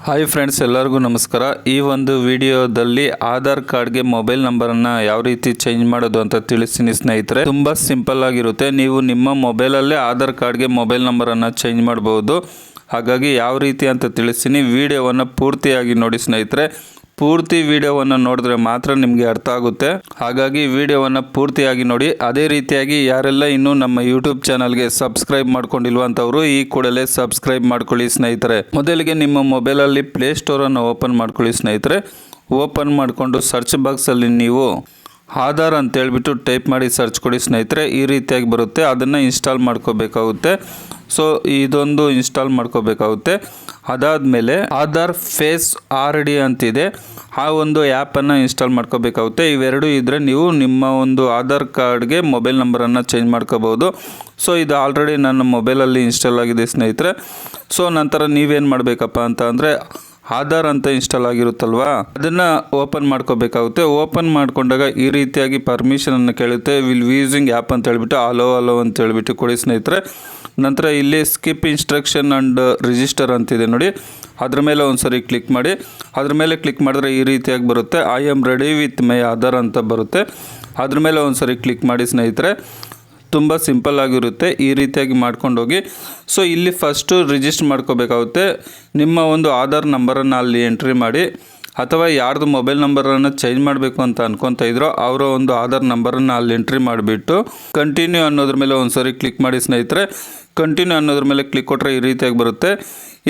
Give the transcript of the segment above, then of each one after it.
Hi friends, ಎಲ್ಲರಿಗೂ ನಮಸ್ಕಾರ. ಈ ಒಂದು ವಿಡಿಯೋದಲ್ಲಿ ಆಧಾರ್ ಕಾರ್ಡ್ಗೆ ಮೊಬೈಲ್ ನಂಬರನ್ನು ಯಾವ ರೀತಿ ಚೇಂಜ್ ಮಾಡೋದು ಅಂತ ತಿಳಿಸ್ತೀನಿ ಸ್ನೇಹಿತರೆ. ತುಂಬ ಸಿಂಪಲ್ ಆಗಿರುತ್ತೆ. ನೀವು ನಿಮ್ಮ ಮೊಬೈಲಲ್ಲೇ ಆಧಾರ್ ಕಾರ್ಡ್ಗೆ ಮೊಬೈಲ್ ನಂಬರನ್ನು ಚೇಂಜ್ ಮಾಡ್ಬೋದು. ಹಾಗಾಗಿ ಯಾವ ರೀತಿ ಅಂತ ತಿಳಿಸ್ತೀನಿ. ವಿಡಿಯೋವನ್ನು ಪೂರ್ತಿಯಾಗಿ ನೋಡಿ ಸ್ನೇಹಿತರೆ. ಪೂರ್ತಿ ವಿಡಿಯೋವನ್ನು ನೋಡಿದ್ರೆ ಮಾತ್ರ ನಿಮಗೆ ಅರ್ಥ ಆಗುತ್ತೆ. ಹಾಗಾಗಿ ವಿಡಿಯೋವನ್ನು ಪೂರ್ತಿಯಾಗಿ ನೋಡಿ. ಅದೇ ರೀತಿಯಾಗಿ ಯಾರೆಲ್ಲ ಇನ್ನೂ ನಮ್ಮ ಯೂಟ್ಯೂಬ್ ಚಾನಲ್ಗೆ ಸಬ್ಸ್ಕ್ರೈಬ್ ಮಾಡ್ಕೊಂಡಿಲ್ವಂಥವ್ರು ಈ ಕೂಡಲೇ ಸಬ್ಸ್ಕ್ರೈಬ್ ಮಾಡ್ಕೊಳ್ಳಿ ಸ್ನೇಹಿತರೆ. ಮೊದಲಿಗೆ ನಿಮ್ಮ ಮೊಬೈಲಲ್ಲಿ ಪ್ಲೇಸ್ಟೋರನ್ನು ಓಪನ್ ಮಾಡ್ಕೊಳ್ಳಿ ಸ್ನೇಹಿತರೆ. ಓಪನ್ ಮಾಡಿಕೊಂಡು ಸರ್ಚ್ ಬಾಕ್ಸಲ್ಲಿ ನೀವು ಆಧಾರ್ ಅಂತೇಳ್ಬಿಟ್ಟು ಟೈಪ್ ಮಾಡಿ ಸರ್ಚ್ ಕೊಡಿ ಸ್ನೇಹಿತರೆ. ಈ ರೀತಿಯಾಗಿ ಬರುತ್ತೆ. ಅದನ್ನು ಇನ್ಸ್ಟಾಲ್ ಮಾಡ್ಕೋಬೇಕಾಗುತ್ತೆ. ಸೊ ಇದೊಂದು ಇನ್ಸ್ಟಾಲ್ ಮಾಡ್ಕೋಬೇಕಾಗುತ್ತೆ. ಅದಾದಮೇಲೆ ಆಧಾರ್ ಫೇಸ್ RD ಅಂತಿದೆ, ಆ ಒಂದು ಆ್ಯಪನ್ನು ಇನ್ಸ್ಟಾಲ್ ಮಾಡ್ಕೋಬೇಕಾಗುತ್ತೆ. ಇವೆರಡು ಇದ್ದರೆ ನೀವು ನಿಮ್ಮ ಒಂದು ಆಧಾರ್ ಕಾರ್ಡ್ಗೆ ಮೊಬೈಲ್ ನಂಬರನ್ನು ಚೇಂಜ್ ಮಾಡ್ಕೋಬೋದು. ಸೊ ಇದು ಆಲ್ರೆಡಿ ನನ್ನ ಮೊಬೈಲಲ್ಲಿ ಇನ್ಸ್ಟಾಲ್ ಆಗಿದೆ ಸ್ನೇಹಿತರೆ. ಸೊ ನಂತರ ನೀವೇನು ಮಾಡಬೇಕಪ್ಪ ಅಂತ ಅಂದರೆ ಆಧಾರ್ ಅಂತ ಇನ್ಸ್ಟಾಲ್ ಆಗಿರುತ್ತಲ್ವಾ, ಅದನ್ನು ಓಪನ್ ಮಾಡ್ಕೋಬೇಕಾಗುತ್ತೆ. ಓಪನ್ ಮಾಡ್ಕೊಂಡಾಗ ಈ ರೀತಿಯಾಗಿ ಪರ್ಮಿಷನನ್ನು ಕೇಳುತ್ತೆ. ವಿಲ್ ಯೂಸಿಂಗ್ ಆ್ಯಪ್ ಅಂತ ಹೇಳ್ಬಿಟ್ಟು ಅಲೋ ಅಂತ ಹೇಳ್ಬಿಟ್ಟು ಕೊಡಿ ಸ್ನೇಹಿತರೆ. ನಂತರ ಇಲ್ಲಿ ಸ್ಕಿಪ್ ಇನ್ಸ್ಟ್ರಕ್ಷನ್ ಆ್ಯಂಡ್ ರಿಜಿಸ್ಟರ್ ಅಂತಿದೆ ನೋಡಿ, ಅದ್ರ ಮೇಲೆ ಒಂದ್ಸರಿ ಕ್ಲಿಕ್ ಮಾಡಿ. ಅದ್ರ ಮೇಲೆ ಕ್ಲಿಕ್ ಮಾಡಿದ್ರೆ ಈ ರೀತಿಯಾಗಿ ಬರುತ್ತೆ. I am ready with my Aadhaar ಅಂತ ಬರುತ್ತೆ. ಅದ್ರ ಮೇಲೆ ಒಂದ್ಸರಿ ಕ್ಲಿಕ್ ಮಾಡಿ ಸ್ನೇಹಿತರೆ. ತುಂಬ ಸಿಂಪಲ್ ಆಗಿರುತ್ತೆ. ಈ ರೀತಿಯಾಗಿ ಮಾಡ್ಕೊಂಡು ಹೋಗಿ. ಸೊ ಇಲ್ಲಿ ಫಸ್ಟು ರಿಜಿಸ್ಟರ್ ಮಾಡ್ಕೋಬೇಕಾಗುತ್ತೆ. ನಿಮ್ಮ ಒಂದು ಆಧಾರ್ ನಂಬರನ್ನು ಅಲ್ಲಿ ಎಂಟ್ರಿ ಮಾಡಿ, ಅಥವಾ ಯಾರ್ದು ಮೊಬೈಲ್ ನಂಬರನ್ನು ಚೇಂಜ್ ಮಾಡಬೇಕು ಅಂತ ಅನ್ಕೊತಾ ಇದ್ರೋ ಅವರ ಒಂದು ಆಧಾರ್ ನಂಬರನ್ನು ಅಲ್ಲಿ ಎಂಟ್ರಿ ಮಾಡಿಬಿಟ್ಟು ಕಂಟಿನ್ಯೂ ಅನ್ನೋದ್ರ ಮೇಲೆ ಒಂದ್ಸರಿ ಕ್ಲಿಕ್ ಮಾಡಿ ಸ್ನೇಹಿತರೆ. ಕಂಟಿನ್ಯೂ ಅನ್ನೋದ್ರ ಮೇಲೆ ಕ್ಲಿಕ್ ಕೊಟ್ಟರೆ ಈ ರೀತಿಯಾಗಿ ಬರುತ್ತೆ.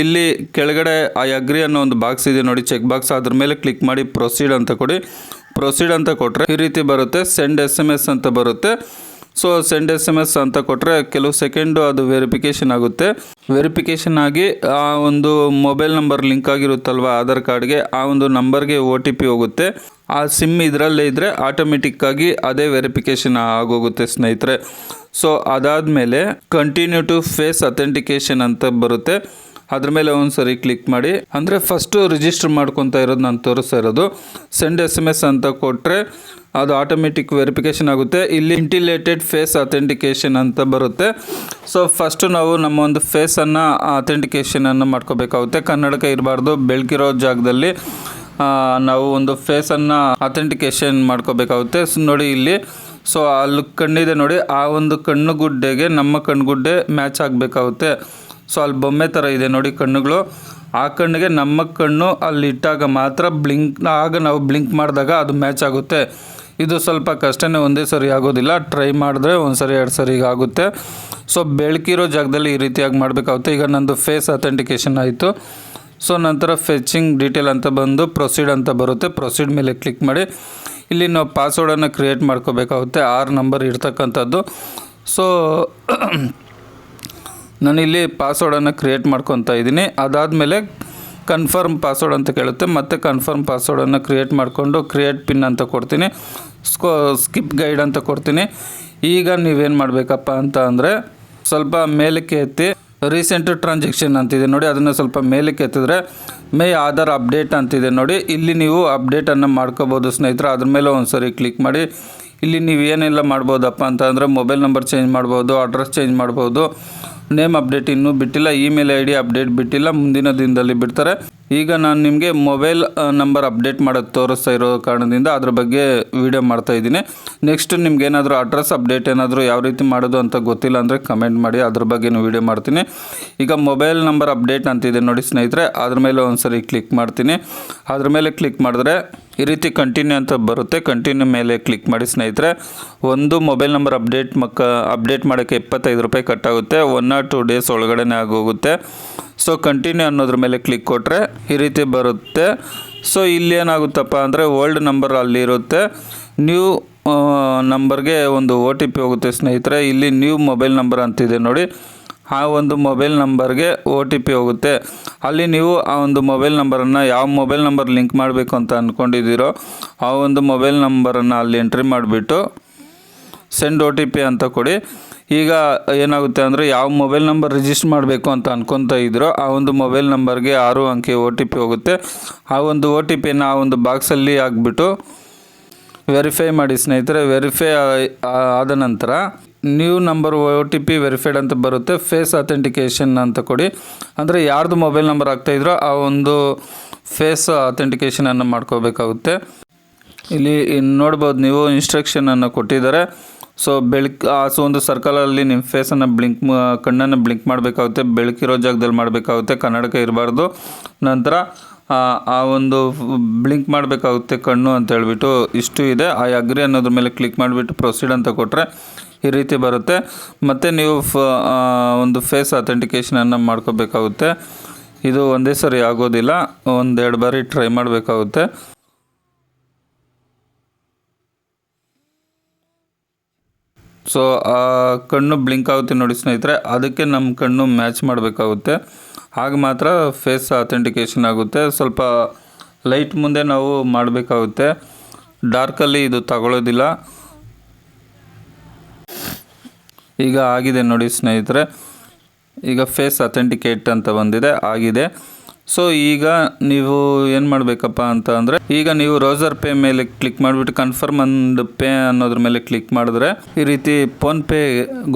ಇಲ್ಲಿ ಕೆಳಗಡೆ ಐ ಅಗ್ರಿ ಅನ್ನೋ ಒಂದು ಬಾಕ್ಸ್ ಇದೆ ನೋಡಿ, ಚೆಕ್ ಬಾಕ್ಸ್. ಅದ್ರ ಮೇಲೆ ಕ್ಲಿಕ್ ಮಾಡಿ ಪ್ರೊಸೀಡ್ ಅಂತ ಕೊಡಿ. ಪ್ರೊಸೀಡ್ ಅಂತ ಕೊಟ್ಟರೆ ಈ ರೀತಿ ಬರುತ್ತೆ. ಸೆಂಡ್ SMS ಅಂತ ಬರುತ್ತೆ. ಸೊ ಸೆಂಡ್ SMS ಅಂತ ಕೊಟ್ಟರೆ ಕೆಲವು ಸೆಕೆಂಡು ಅದು ವೆರಿಫಿಕೇಷನ್ ಆಗುತ್ತೆ. ವೆರಿಫಿಕೇಷನ್ ಆಗಿ ಆ ಒಂದು ಮೊಬೈಲ್ ನಂಬರ್ ಲಿಂಕ್ ಆಗಿರುತ್ತಲ್ವ ಆಧಾರ್ ಕಾರ್ಡ್ಗೆ, ಆ ಒಂದು ನಂಬರ್ಗೆ OTP ಹೋಗುತ್ತೆ. ಆ ಸಿಮ್ ಇದರಲ್ಲೇ ಇದ್ದರೆ ಆಟೋಮೆಟಿಕ್ಕಾಗಿ ಅದೇ ವೆರಿಫಿಕೇಷನ್ ಆಗೋಗುತ್ತೆ ಸ್ನೇಹಿತರೆ. ಸೊ ಅದಾದಮೇಲೆ ಕಂಟಿನ್ಯೂ ಟು ಫೇಸ್ ಅಥೆಂಟಿಕೇಷನ್ ಅಂತ ಬರುತ್ತೆ. ಅದ್ರ ಮೇಲೆ ಒಂದ್ಸರಿ ಕ್ಲಿಕ್ ಮಾಡಿ. ಅಂದರೆ ಫಸ್ಟು ರಿಜಿಸ್ಟರ್ ಮಾಡ್ಕೊತಾ ಇರೋದು ನಾನು ತೋರಿಸ್ತಾ ಇರೋದು. ಸೆಂಡ್ SMS ಅಂತ ಕೊಟ್ಟರೆ ಅದು ಆಟೋಮೆಟಿಕ್ ವೆರಿಫಿಕೇಷನ್ ಆಗುತ್ತೆ. ಇಲ್ಲಿ ಇಂಟಿಲೇಟೆಡ್ ಫೇಸ್ ಅಥೆಂಟಿಕೇಷನ್ ಅಂತ ಬರುತ್ತೆ. ಸೊ ಫಸ್ಟು ನಾವು ನಮ್ಮ ಒಂದು ಫೇಸನ್ನು ಅಥೆಂಟಿಕೇಷನನ್ನು ಮಾಡ್ಕೋಬೇಕಾಗುತ್ತೆ. ಕನ್ನಡಕ ಇರಬಾರ್ದು, ಬೆಳಕಿರೋ ಜಾಗದಲ್ಲಿ ನಾವು ಒಂದು ಫೇಸನ್ನು ಅಥೆಂಟಿಕೇಷನ್ ಮಾಡ್ಕೋಬೇಕಾಗುತ್ತೆ. ನೋಡಿ ಇಲ್ಲಿ, ಸೊ ಅಲ್ಲಿ ಕಣ್ಣಿದೆ ನೋಡಿ, ಆ ಒಂದು ಕಣ್ಣುಗುಡ್ಡೆಗೆ ನಮ್ಮ ಕಣ್ಣುಗುಡ್ಡೆ ಮ್ಯಾಚ್ ಆಗಬೇಕಾಗುತ್ತೆ. ಸೊ ಅಲ್ಲಿ ಬೊಮ್ಮೆ ಥರ ಇದೆ ನೋಡಿ ಕಣ್ಣುಗಳು, ಆ ಕಣ್ಣಿಗೆ ನಮ್ಮ ಕಣ್ಣು ಅಲ್ಲಿ ಇಟ್ಟಾಗ ಮಾತ್ರ ಆಗ ನಾವು ಬ್ಲಿಂಕ್ ಮಾಡಿದಾಗ ಅದು ಮ್ಯಾಚ್ ಆಗುತ್ತೆ. ಇದು ಸ್ವಲ್ಪ ಕಷ್ಟನೇ, ಒಂದೇ ಸರಿ ಆಗೋದಿಲ್ಲ. ಟ್ರೈ ಮಾಡಿದ್ರೆ ಒಂದು ಸರಿ 2 ಸರಿ ಆಗುತ್ತೆ. ಸೊ ಬೆಳಕಿರೋ ಜಾಗದಲ್ಲಿ ಈ ರೀತಿಯಾಗಿ ಮಾಡಬೇಕಾಗುತ್ತೆ. ಈಗ ನಂದು ಫೇಸ್ ಅಥೆಂಟಿಕೇಷನ್ ಆಯಿತು. ಸೊ ನಂತರ ಫೆಚಿಂಗ್ ಡೀಟೇಲ್ ಅಂತ ಬಂದು ಪ್ರೊಸೀಡ್ ಅಂತ ಬರುತ್ತೆ. ಪ್ರೊಸೀಡ್ ಮೇಲೆ ಕ್ಲಿಕ್ ಮಾಡಿ. ಇಲ್ಲಿ ನಾವು ಪಾಸ್ವರ್ಡನ್ನು ಕ್ರಿಯೇಟ್ ಮಾಡ್ಕೋಬೇಕಾಗುತ್ತೆ, 6 ನಂಬರ್ ಇರ್ತಕ್ಕಂಥದ್ದು. ಸೊ ನಾನಿಲ್ಲಿ ಪಾಸ್ವರ್ಡನ್ನು ಕ್ರಿಯೇಟ್ ಮಾಡ್ಕೊತಾ ಇದ್ದೀನಿ. ಅದಾದಮೇಲೆ ಕನ್ಫರ್ಮ್ ಪಾಸ್ವರ್ಡ್ ಅಂತ ಕೇಳುತ್ತೆ. ಮತ್ತು ಕನ್ಫರ್ಮ್ ಪಾಸ್ವರ್ಡನ್ನು ಕ್ರಿಯೇಟ್ ಮಾಡಿಕೊಂಡು ಕ್ರಿಯೇಟ್ ಪಿನ್ ಅಂತ ಕೊಡ್ತೀನಿ. ಸ್ಕಿಪ್ ಗೈಡ್ ಅಂತ ಕೊಡ್ತೀನಿ. ಈಗ ನೀವೇನು ಮಾಡಬೇಕಪ್ಪ ಅಂತ ಅಂದರೆ ಸ್ವಲ್ಪ ಮೇಲಕ್ಕೆ ಎತ್ತಿ ರೀಸೆಂಟ್ ಟ್ರಾನ್ಸಾಕ್ಷನ್ ಅಂತಿದೆ ನೋಡಿ, ಅದನ್ನು ಸ್ವಲ್ಪ ಮೇಲಕ್ಕೆ ಎತ್ತಿದ್ರೆ ಮೈ ಆಧಾರ್ ಅಪ್ಡೇಟ್ ಅಂತಿದೆ ನೋಡಿ, ಇಲ್ಲಿ ನೀವು ಅಪ್ಡೇಟನ್ನು ಮಾಡ್ಕೋಬೋದು ಸ್ನೇಹಿತರೆ. ಅದ್ರ ಮೇಲೆ ಒಂದು ಸರಿ ಕ್ಲಿಕ್ ಮಾಡಿ. ಇಲ್ಲಿ ನೀವು ಏನೆಲ್ಲ ಮಾಡ್ಬೋದಪ್ಪ ಅಂತ ಅಂದರೆ ಮೊಬೈಲ್ ನಂಬರ್ ಚೇಂಜ್ ಮಾಡ್ಬೋದು, ಅಡ್ರೆಸ್ ಚೇಂಜ್ ಮಾಡ್ಬೋದು, ನೇಮ್ ಅಪ್ಡೇಟ್ ಇನ್ನೂ ಬಿಟ್ಟಿಲ್ಲ, ಇಮೇಲ್ ID ಅಪ್ಡೇಟ್ ಬಿಟ್ಟಿಲ್ಲ, ಮುಂದಿನ ದಿನದಲ್ಲಿ ಬಿಡ್ತಾರೆ. ಈಗ ನಾನು ನಿಮಗೆ ಮೊಬೈಲ್ ನಂಬರ್ ಅಪ್ಡೇಟ್ ಮಾಡೋದು ತೋರಿಸ್ತಾ ಇರೋ ಕಾರಣದಿಂದ ಅದ್ರ ಬಗ್ಗೆ ವಿಡಿಯೋ ಮಾಡ್ತಾ ಇದ್ದೀನಿ. ನೆಕ್ಸ್ಟ್ ನಿಮ್ಗೆ ಏನಾದರೂ ಅಡ್ರೆಸ್ ಅಪ್ಡೇಟ್ ಏನಾದರೂ ಯಾವ ರೀತಿ ಮಾಡೋದು ಅಂತ ಗೊತ್ತಿಲ್ಲ ಅಂದರೆ ಕಮೆಂಟ್ ಮಾಡಿ, ಅದ್ರ ಬಗ್ಗೆನೂ ವಿಡಿಯೋ ಮಾಡ್ತೀನಿ. ಈಗ ಮೊಬೈಲ್ ನಂಬರ್ ಅಪ್ಡೇಟ್ ಅಂತಿದೆ ನೋಡಿ ಸ್ನೇಹಿತರೆ, ಅದ್ರ ಮೇಲೆ ಒಂದ್ಸರಿ ಕ್ಲಿಕ್ ಮಾಡ್ತೀನಿ. ಅದ್ರ ಮೇಲೆ ಕ್ಲಿಕ್ ಮಾಡಿದ್ರೆ ಈ ರೀತಿ ಕಂಟಿನ್ಯೂ ಅಂತ ಬರುತ್ತೆ. ಕಂಟಿನ್ಯೂ ಮೇಲೆ ಕ್ಲಿಕ್ ಮಾಡಿ ಸ್ನೇಹಿತರೆ. ಒಂದು ಮೊಬೈಲ್ ನಂಬರ್ ಅಪ್ಡೇಟ್ ಮಾಡೋಕ್ಕೆ 25 ರೂಪಾಯಿ ಕಟ್ಟಾಗುತ್ತೆ. 1 or 2 ಡೇಸ್ ಒಳಗಡೆ ಆಗೋಗುತ್ತೆ. ಸೊ ಕಂಟಿನ್ಯೂ ಅನ್ನೋದ್ರ ಮೇಲೆ ಕ್ಲಿಕ್ ಕೊಟ್ಟರೆ ಈ ರೀತಿ ಬರುತ್ತೆ. ಸೊ ಇಲ್ಲಿ ಏನಾಗುತ್ತಪ್ಪ ಅಂದರೆ ಓಲ್ಡ್ ನಂಬರ್ ಅಲ್ಲಿರುತ್ತೆ, ನ್ಯೂ ನಂಬರ್ಗೆ ಒಂದು OTP ಹೋಗುತ್ತೆ ಸ್ನೇಹಿತರೆ. ಇಲ್ಲಿ ನ್ಯೂ ಮೊಬೈಲ್ ನಂಬರ್ ಅಂತಿದೆ ನೋಡಿ, ಆ ಒಂದು ಮೊಬೈಲ್ ನಂಬರ್ಗೆ OTP ಹೋಗುತ್ತೆ. ಅಲ್ಲಿ ನೀವು ಆ ಒಂದು ಮೊಬೈಲ್ ನಂಬರನ್ನು ಯಾವ ಮೊಬೈಲ್ ನಂಬರ್ ಲಿಂಕ್ ಮಾಡಬೇಕು ಅಂತ ಅಂದ್ಕೊಂಡಿದ್ದೀರೋ ಆ ಒಂದು ಮೊಬೈಲ್ ನಂಬರನ್ನು ಅಲ್ಲಿ ಎಂಟ್ರಿ ಮಾಡಿಬಿಟ್ಟು ಸೆಂಡ್ OTP ಅಂತ ಕೊಡಿ. ಈಗ ಏನಾಗುತ್ತೆ ಅಂದರೆ ಯಾವ ಮೊಬೈಲ್ ನಂಬರ್ ರಿಜಿಸ್ಟರ್ ಮಾಡಬೇಕು ಅಂತ ಅನ್ಕೊತಾ ಇದ್ರೋ ಆ ಒಂದು ಮೊಬೈಲ್ ನಂಬರ್ಗೆ 6 ಅಂಕೆ OTP ಹೋಗುತ್ತೆ. ಆ ಒಂದು OTPನ ಆ ಒಂದು ಬಾಕ್ಸಲ್ಲಿ ಹಾಕ್ಬಿಟ್ಟು ವೆರಿಫೈ ಮಾಡಿ ಸ್ನೇಹಿತರೆ. ವೆರಿಫೈ ಆದ ನಂತರ ನ್ಯೂ ನಂಬರ್ OTP ವೆರಿಫೈಡ್ ಅಂತ ಬರುತ್ತೆ, ಫೇಸ್ ಅಥೆಂಟಿಕೇಷನ್ ಅಂತ ಕೊಡಿ. ಅಂದರೆ ಯಾರ್ದು ಮೊಬೈಲ್ ನಂಬರ್ ಆಗ್ತಾಯಿದ್ರೋ ಆ ಒಂದು ಫೇಸ್ ಅಥೆಂಟಿಕೇಷನನ್ನು ಮಾಡ್ಕೋಬೇಕಾಗುತ್ತೆ. ಇಲ್ಲಿ ನೋಡ್ಬೋದು ನೀವು ಇನ್ಸ್ಟ್ರಕ್ಷನನ್ನು ಕೊಟ್ಟಿದ್ದಾರೆ. ಸೊ ಒಂದು ಸರ್ಕಲಲ್ಲಿ ನಿಮ್ಮ ಫೇಸನ್ನು ಕಣ್ಣನ್ನು ಬ್ಲಿಂಕ್ ಮಾಡಬೇಕಾಗುತ್ತೆ, ಬೆಳಕಿರೋ ಜಾಗದಲ್ಲಿ ಮಾಡಬೇಕಾಗುತ್ತೆ, ಕನ್ನಡಕ ಇರಬಾರ್ದು. ನಂತರ ಆ ಒಂದು ಬ್ಲಿಂಕ್ ಮಾಡಬೇಕಾಗುತ್ತೆ ಕಣ್ಣು ಅಂತ ಹೇಳ್ಬಿಟ್ಟು ಇಷ್ಟು ಇದೆ. ಆ ಅಗ್ರಿ ಅನ್ನೋದ್ರ ಮೇಲೆ ಕ್ಲಿಕ್ ಮಾಡಿಬಿಟ್ಟು ಪ್ರೊಸೀಡ್ ಅಂತ ಕೊಟ್ಟರೆ ಈ ರೀತಿ ಬರುತ್ತೆ. ಮತ್ತು ನೀವು ಒಂದು ಫೇಸ್ ಅಥೆಂಟಿಕೇಷನನ್ನು ಮಾಡ್ಕೋಬೇಕಾಗುತ್ತೆ. ಇದು ಒಂದೇ ಸರಿ ಆಗೋದಿಲ್ಲ, 1-2 ಬಾರಿ ಟ್ರೈ ಮಾಡಬೇಕಾಗುತ್ತೆ. ಸೊ ಆ ಕಣ್ಣು ಬ್ಲಿಂಕ್ ಆಗುತ್ತೆ ನೋಡಿ ಸ್ನೇಹಿತರೆ, ಅದಕ್ಕೆ ನಮ್ಮ ಕಣ್ಣು ಮ್ಯಾಚ್ ಮಾಡಬೇಕಾಗುತ್ತೆ, ಆಗ ಮಾತ್ರ ಫೇಸ್ ಅಥೆಂಟಿಕೇಷನ್ ಆಗುತ್ತೆ. ಸ್ವಲ್ಪ ಲೈಟ್ ಮುಂದೆ ನಾವು ಮಾಡಬೇಕಾಗುತ್ತೆ, ಡಾರ್ಕಲ್ಲಿ ಇದು ತಗೊಳ್ಳೋದಿಲ್ಲ. ಈಗ ಆಗಿದೆ ನೋಡಿ ಸ್ನೇಹಿತರೆ, ಈಗ ಫೇಸ್ ಅಥೆಂಟಿಕೇಟ್ ಅಂತ ಬಂದಿದೆ, ಆಗಿದೆ. ಸೊ ಈಗ ನೀವು ಏನು ಮಾಡಬೇಕಪ್ಪ ಅಂತ ಅಂದರೆ, ಈಗ ನೀವು ರೋಸರ್ ಪೇ ಮೇಲೆ ಕ್ಲಿಕ್ ಮಾಡಿಬಿಟ್ಟು ಕನ್ಫರ್ಮ್ ಅಂಡ್ ಪೇ ಅನ್ನೋದ್ರ ಮೇಲೆ ಕ್ಲಿಕ್ ಮಾಡಿದ್ರೆ ಈ ರೀತಿ ಫೋನ್ಪೇ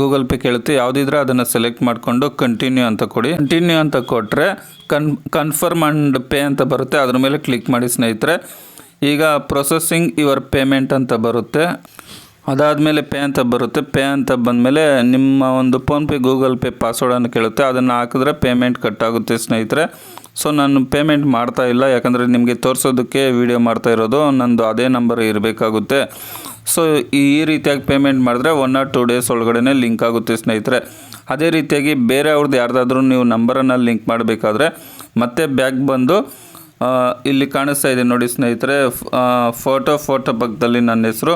ಗೂಗಲ್ ಪೇ ಕೇಳುತ್ತೆ. ಯಾವುದಿದ್ರೆ ಅದನ್ನು ಸೆಲೆಕ್ಟ್ ಮಾಡಿಕೊಂಡು ಕಂಟಿನ್ಯೂ ಅಂತ ಕೊಡಿ. ಕಂಟಿನ್ಯೂ ಅಂತ ಕೊಟ್ಟರೆ ಕನ್ಫರ್ಮ್ ಅಂಡ್ ಪೇ ಅಂತ ಬರುತ್ತೆ, ಅದ್ರ ಮೇಲೆ ಕ್ಲಿಕ್ ಮಾಡಿ ಸ್ನೇಹಿತರೆ. ಈಗ ಪ್ರೊಸೆಸಿಂಗ್ ಯುವರ್ ಪೇಮೆಂಟ್ ಅಂತ ಬರುತ್ತೆ, ಅದಾದಮೇಲೆ ಪೇ ಅಂತ ಬರುತ್ತೆ. ಪೇ ಅಂತ ಬಂದಮೇಲೆ ನಿಮ್ಮ ಒಂದು ಫೋನ್ಪೇ ಗೂಗಲ್ ಪೇ ಪಾಸ್ವರ್ಡನ್ನು ಕೇಳುತ್ತೆ, ಅದನ್ನು ಹಾಕಿದ್ರೆ ಪೇಮೆಂಟ್ ಕಟ್ಟಾಗುತ್ತೆ ಸ್ನೇಹಿತರೆ. ಸೊ ನಾನು ಪೇಮೆಂಟ್ ಮಾಡ್ತಾ ಇಲ್ಲ, ಯಾಕಂದರೆ ನಿಮಗೆ ತೋರಿಸೋದಕ್ಕೆ ವಿಡಿಯೋ ಮಾಡ್ತಾ ಇರೋದು, ನಂದು ಅದೇ ನಂಬರ್ ಇರಬೇಕಾಗುತ್ತೆ. ಸೊ ಈ ರೀತಿಯಾಗಿ ಪೇಮೆಂಟ್ ಮಾಡಿದ್ರೆ 1 or 2 ಡೇಸ್ ಒಳಗಡೆ ಲಿಂಕ್ ಆಗುತ್ತೆ ಸ್ನೇಹಿತರೆ. ಅದೇ ರೀತಿಯಾಗಿ ಬೇರೆ ಅವ್ರದ್ದು ಯಾರ್ದಾದ್ರೂ ನೀವು ನಂಬರನ್ನು ಲಿಂಕ್ ಮಾಡಬೇಕಾದ್ರೆ ಮತ್ತೆ ಬ್ಯಾಕ್ ಬಂದು ಇಲ್ಲಿ ಕಾಣಿಸ್ತಾ ಇದೆ ನೋಡಿ ಸ್ನೇಹಿತರೆ, ಫೋಟೋ ಪಕ್ಕದಲ್ಲಿ ನನ್ನ ಹೆಸರು,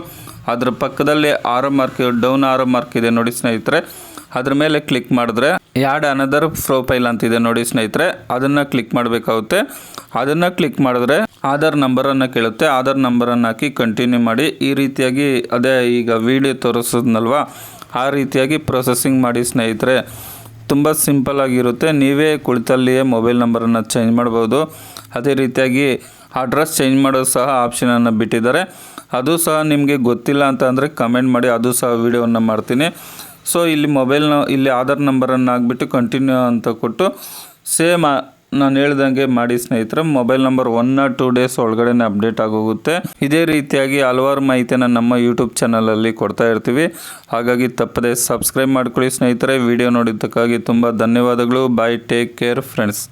ಅದ್ರ ಪಕ್ಕದಲ್ಲಿ arrow mark, down arrow mark ಇದೆ ನೋಡಿ ಸ್ನೇಹಿತರೆ. ಅದ್ರ ಮೇಲೆ ಕ್ಲಿಕ್ ಮಾಡಿದ್ರೆ ಆ್ಯಡ್ ಅನದರ್ ಪ್ರೊಫೈಲ್ ಅಂತಿದೆ ನೋಡಿ ಸ್ನೇಹಿತರೆ, ಅದನ್ನು ಕ್ಲಿಕ್ ಮಾಡಬೇಕಾಗುತ್ತೆ. ಅದನ್ನು ಕ್ಲಿಕ್ ಮಾಡಿದ್ರೆ ಆಧಾರ್ ನಂಬರನ್ನು ಕೇಳುತ್ತೆ, ಆಧಾರ್ ನಂಬರನ್ನು ಹಾಕಿ ಕಂಟಿನ್ಯೂ ಮಾಡಿ. ಈ ರೀತಿಯಾಗಿ ಅದೇ ಈಗ ವಿಡಿಯೋ ತೋರಿಸೋದ್ನಲ್ವ ಆ ರೀತಿಯಾಗಿ ಪ್ರೊಸೆಸಿಂಗ್ ಮಾಡಿ ಸ್ನೇಹಿತರೆ. ತುಂಬ ಸಿಂಪಲ್ ಆಗಿರುತ್ತೆ, ನೀವೇ ಕುಳಿತಲ್ಲಿಯೇ ಮೊಬೈಲ್ ನಂಬರನ್ನು ಚೇಂಜ್ ಮಾಡ್ಬೋದು. ಅದೇ ರೀತಿಯಾಗಿ ಅಡ್ರೆಸ್ ಚೇಂಜ್ ಮಾಡೋದು ಸಹ ಆಪ್ಷನನ್ನು ಬಿಟ್ಟಿದ್ದಾರೆ, ಅದು ಸಹ ನಿಮಗೆ ಗೊತ್ತಿಲ್ಲ ಅಂತ ಅಂದರೆ ಕಮೆಂಟ್ ಮಾಡಿ, ಅದು ಸಹ ವಿಡಿಯೋವನ್ನು ಮಾಡ್ತೀನಿ. ಸೊ ಇಲ್ಲಿ ಆಧಾರ್ ನಂಬರನ್ನು ಹಾಕ್ಬಿಟ್ಟು ಕಂಟಿನ್ಯೂ ಅಂತ ಕೊಟ್ಟು ಸೇಮ್ ನಾನು ಹೇಳ್ದಂಗೆ ಮಾಡಿ ಸ್ನೇಹಿತರೆ. ಮೊಬೈಲ್ ನಂಬರ್ 1 or 2 ಡೇಸ್ ಒಳಗಡೆ ಅಪ್ಡೇಟ್ ಆಗೋಗುತ್ತೆ. ಇದೇ ರೀತಿಯಾಗಿ ಹಲವಾರು ಮಾಹಿತಿಯನ್ನು ನಮ್ಮ ಯೂಟ್ಯೂಬ್ ಚಾನಲಲ್ಲಿ ಕೊಡ್ತಾ ಇರ್ತೀವಿ, ಹಾಗಾಗಿ ತಪ್ಪದೆ ಸಬ್ಸ್ಕ್ರೈಬ್ ಮಾಡ್ಕೊಳ್ಳಿ ಸ್ನೇಹಿತರೆ. ವಿಡಿಯೋ ನೋಡಿದ್ದಕ್ಕಾಗಿ ತುಂಬ ಧನ್ಯವಾದಗಳು. ಬಾಯ್, ಟೇಕ್ ಕೇರ್ ಫ್ರೆಂಡ್ಸ್.